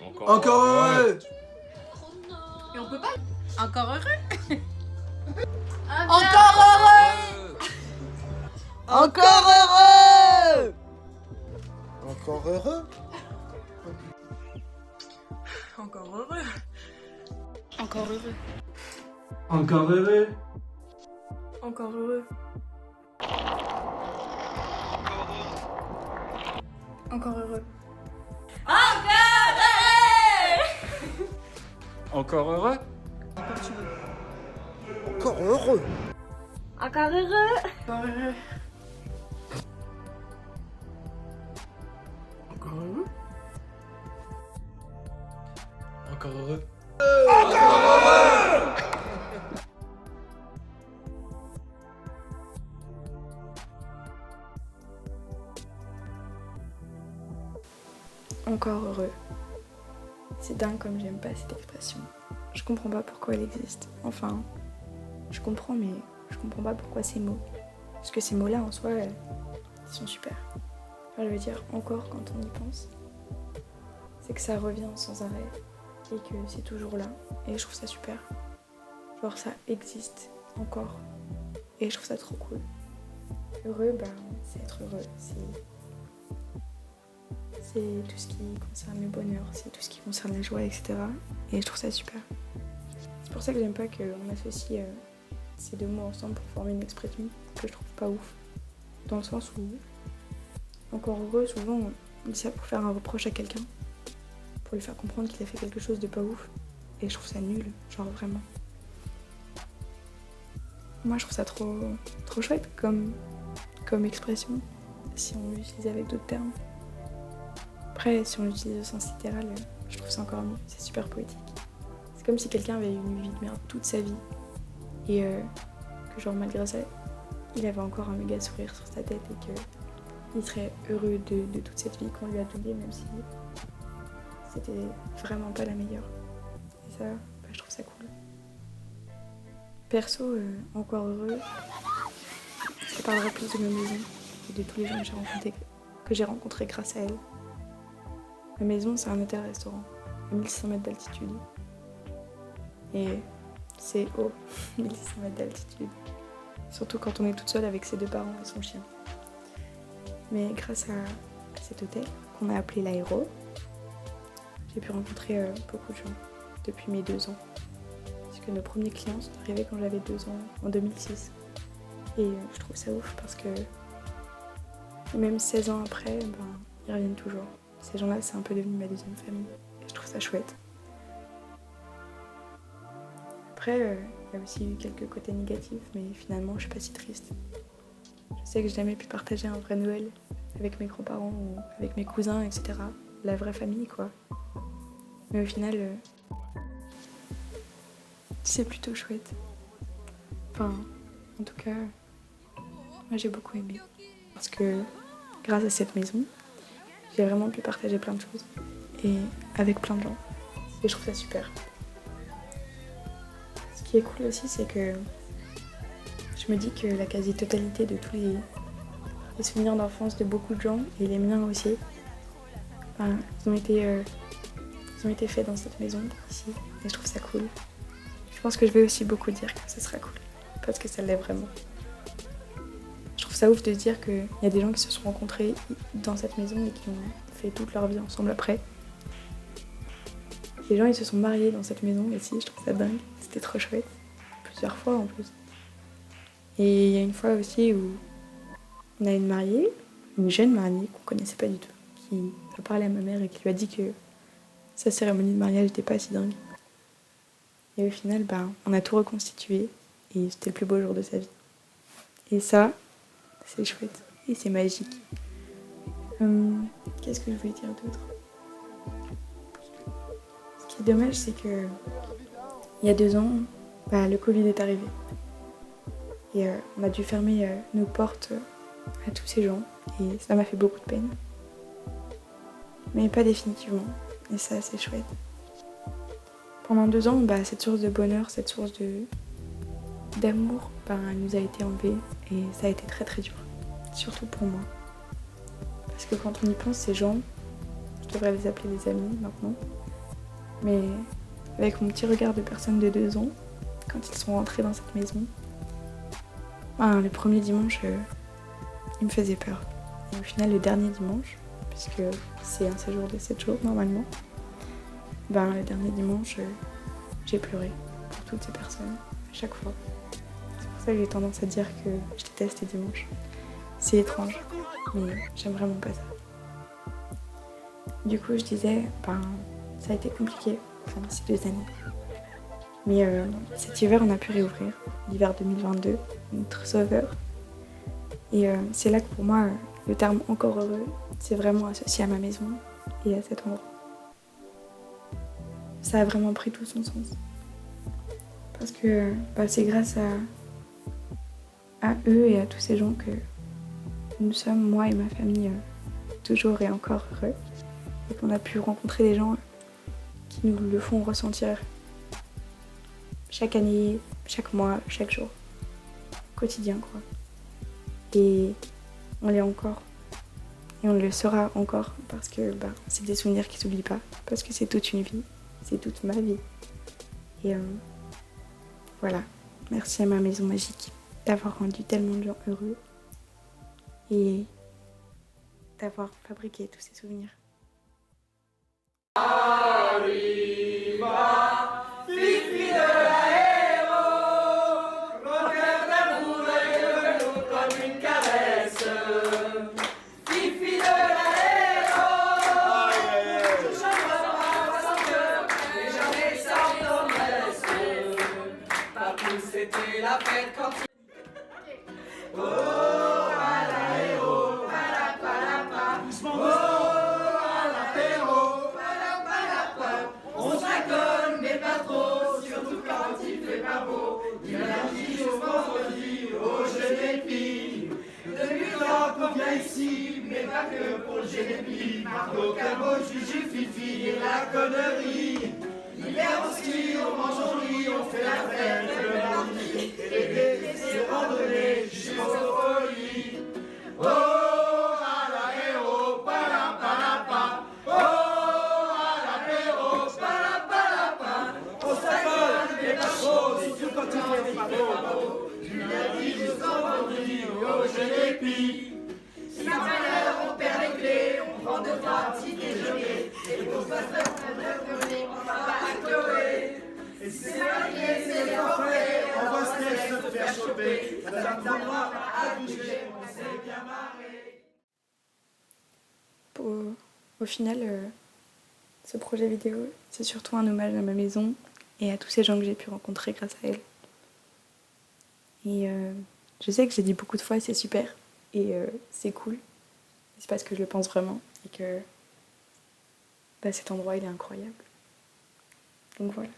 Encore heureux. Et on peut pas. Encore heureux. Encore heureux. Encore heureux. Encore heureux. Encore heureux. Encore heureux. Encore heureux. Encore heureux. Encore heureux. Encore heureux. Encore heureux. Encore heureux. Encore heureux. Encore heureux. Encore heureux. Encore heureux. C'est dingue comme j'aime pas cette expression. Je comprends pas pourquoi elle existe. Enfin, je comprends, mais je comprends pas pourquoi ces mots. Parce que ces mots-là, en soi, ils sont super. Enfin, je veux dire, encore quand on y pense, c'est que ça revient sans arrêt et que c'est toujours là. Et je trouve ça super. Genre, ça existe encore. Et je trouve ça trop cool. Heureux, c'est être heureux. C'est tout ce qui concerne le bonheur, c'est tout ce qui concerne la joie, etc. Et je trouve ça super. C'est pour ça que j'aime pas qu'on associe ces deux mots ensemble pour former une expression que je trouve pas ouf. Dans le sens où, encore heureux, souvent on dit ça pour faire un reproche à quelqu'un, pour lui faire comprendre qu'il a fait quelque chose de pas ouf. Et je trouve ça nul, genre vraiment. Moi je trouve ça trop chouette comme expression, si on l'utilisait avec d'autres termes. Après, si on l'utilise au sens littéral, je trouve ça encore mieux, c'est super poétique. C'est comme si quelqu'un avait eu une vie de merde toute sa vie et que genre malgré ça, il avait encore un méga sourire sur sa tête et qu'il serait heureux de toute cette vie qu'on lui a donnée, même si c'était vraiment pas la meilleure. Et ça, je trouve ça cool. Perso, encore heureux, ça parlera plus de ma maison et de tous les gens que j'ai rencontrés grâce à elle. Ma maison, c'est un hôtel-restaurant à 1600 mètres d'altitude. Et c'est haut, 1600 mètres d'altitude. Surtout quand on est toute seule avec ses deux parents et son chien. Mais grâce à cet hôtel, qu'on a appelé l'Aéro, j'ai pu rencontrer beaucoup de gens depuis mes 2 ans. Parce que nos premiers clients sont arrivés quand j'avais 2 ans, en 2006. Et je trouve ça ouf parce que même 16 ans après, ils reviennent toujours. Ces gens-là, c'est un peu devenu ma deuxième famille. Et je trouve ça chouette. Après, il y a aussi eu quelques côtés négatifs, mais finalement, je suis pas si triste. Je sais que j'ai jamais pu partager un vrai Noël avec mes grands-parents ou avec mes cousins, etc. La vraie famille, quoi. Mais au final, c'est plutôt chouette. Enfin, en tout cas, moi j'ai beaucoup aimé. Parce que grâce à cette maison, j'ai vraiment pu partager plein de choses et avec plein de gens. Et je trouve ça super. Ce qui est cool aussi, c'est que je me dis que la quasi-totalité de tous les souvenirs d'enfance de beaucoup de gens, et les miens aussi, ils ont été faits dans cette maison, ici, et je trouve ça cool. Je pense que je vais aussi beaucoup dire que ça sera cool, parce que ça l'est vraiment. Je trouve ça ouf de se dire qu'il y a des gens qui se sont rencontrés dans cette maison et qui ont fait toute leur vie ensemble après. Les gens, ils se sont mariés dans cette maison aussi, je trouve ça dingue. C'était trop chouette. Plusieurs fois en plus. Et il y a une fois aussi où on a une mariée, une jeune mariée qu'on connaissait pas du tout, qui a parlé à ma mère et qui lui a dit que sa cérémonie de mariage n'était pas si dingue. Et au final, on a tout reconstitué et c'était le plus beau jour de sa vie. Et ça, c'est chouette et c'est magique. Qu'est-ce que je voulais dire d'autre ? Ce qui est dommage, c'est que il y a 2 ans, le Covid est arrivé. Et on a dû fermer nos portes à tous ces gens. Et ça m'a fait beaucoup de peine. Mais pas définitivement. Et ça, c'est chouette. Pendant 2 ans, cette source de bonheur, cette source d'amour, elle nous a été enlevée. Et ça a été très très dur. Surtout pour moi. Parce que quand on y pense, ces gens, je devrais les appeler des amis maintenant, Mais avec mon petit regard de personne de 2 ans, quand ils sont rentrés dans cette maison, le premier dimanche, il me faisait peur. Et au final, le dernier dimanche, puisque c'est un séjour de 7 jours normalement, le dernier dimanche, j'ai pleuré pour toutes ces personnes, à chaque fois. C'est pour ça que j'ai tendance à dire que je déteste les dimanches. C'est étrange, mais j'aime vraiment pas ça. Du coup, je disais, ça a été compliqué pendant ces 2 années. Mais cet hiver, on a pu réouvrir, l'hiver 2022, notre sauveur. Et c'est là que pour moi, le terme « encore heureux », c'est vraiment associé à ma maison et à cet endroit. Ça a vraiment pris tout son sens. Parce que c'est grâce à eux et à tous ces gens que nous sommes, moi et ma famille, toujours et encore heureux. Et qu'on a pu rencontrer des gens qui nous le font ressentir chaque année, chaque mois, chaque jour. Quotidien, quoi. Et on l'est encore. Et on le sera encore parce que c'est des souvenirs qui s'oublient pas. Parce que c'est toute une vie. C'est toute ma vie. Et voilà. Merci à ma maison magique d'avoir rendu tellement de gens heureux. Et d'avoir fabriqué tous ces souvenirs. C'était la fête quand on se la colle, mais pas trop, surtout quand il fait pas beau. Du lundi au vendredi, au jeu des filles. Depuis le temps qu'on vient ici, mais pas que pour le jeu des filles. Marco, Cabo, Juju, Fifi et la connerie. L'hiver on skie, on mange au lit, on fait la fête le mardi. Et l'été, c'est randonnée jusqu'aux folies. Oh, à l'apéro, palapalapa. Oh, à l'apéro, palapalapa. On s'accorde, mais pas trop, surtout quand il fait pas beau. Du lundi jusqu'au vendredi, au jeu des filles. Si par malheur on perd les clés, on prend 2-3 petits déjeuners. Et pour se passer on va à Chloé. Et si c'est pas lié, c'est les entrées, on va se faire choper. Ça donne trop droit à bouger, on s'est bien marré. Au final, ce projet vidéo, c'est surtout un hommage à ma maison et à tous ces gens que j'ai pu rencontrer grâce à elle. Et je sais que j'ai dit beaucoup de fois c'est super et c'est cool. C'est parce que je le pense vraiment et que cet endroit il est incroyable. Donc voilà.